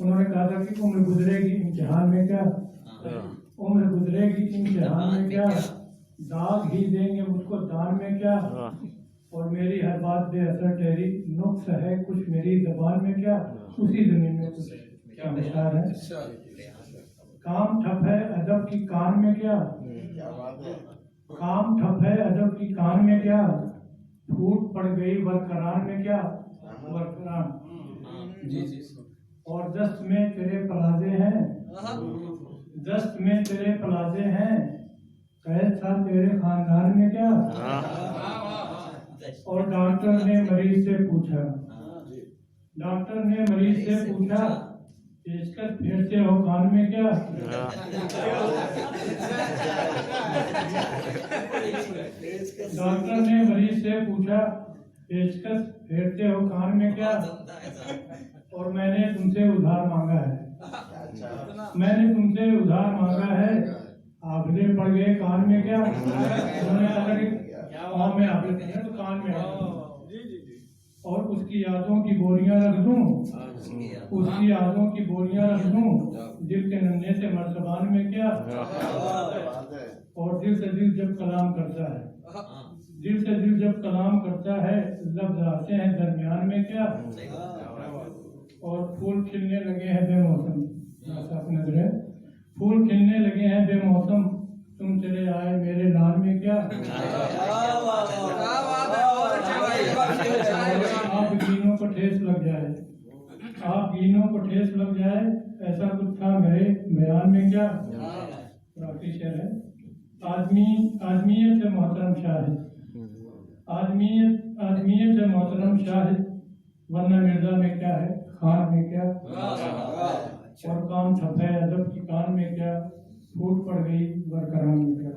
उन्होंने कहा था कि उम्र गुजरेगी इम्तिहान में क्या, उम्र गुजरेगी इम्तिहान में क्या, दाग ही देंगे मुझको दान में क्या, और मेरी हर बात बेअसर ठहरी, नुक्स है कुछ मेरी जबान में क्या। उसी जमीन में कुछ क्या मशार है। काम ठप है अदब की कान में क्या, काम ठप है अदब की कान में क्या, फूट पड़ गई वरकरान में क्या, वरकरान। और दस्त में तेरे पलाजे हैं, दस्त में तेरे पलाजे हैं, कैद था तेरे खानदान में क्या। और डॉक्टर ने मरीज से पूछा, डॉक्टर ने मरीज से पूछा, पेचकस फेरते हो कान में क्या। डॉक्टर ने मरीज से पूछा, पेचकस फेरते हो कान में क्या। और मैंने तुमसे उधार मांगा है, मैंने तुमसे उधार मांगा है, आभले पड़ गए कान में क्या। उन्होंने कहा कि पाँव में आभले पड़ गए तो कान में आभले। और उसकी यादों की बोरियां रख दूं, उसकी यादों की बोरियां रख दूं, दिल के नन्हे से मर्तबान में क्या। और दिल से दिल जब कलाम करता है, दिल से दिल जब कलाम करता है, लफ्ज आते हैं दरमियान में क्या। और फूल खिलने लगे हैं बेमौसम, नजरे फूल खिलने लगे हैं बेमौसम, तुम चले आए मेरे लाल में क्या। आप गीनों को ठेस लग जाए, आप गीनों को ठेस लग जाए, ऐसा कुछ था मेरे बयान में क्या। आखिरी शेर है, आदमियत से मोहतरम शाहिद, आदमियत से मोहतरम शाहिद, वरना मिर्जा में क्या है खान में क्या। और काम ठप है अदब की कान में क्या, फूट पड़ गई वरकरान में क्या।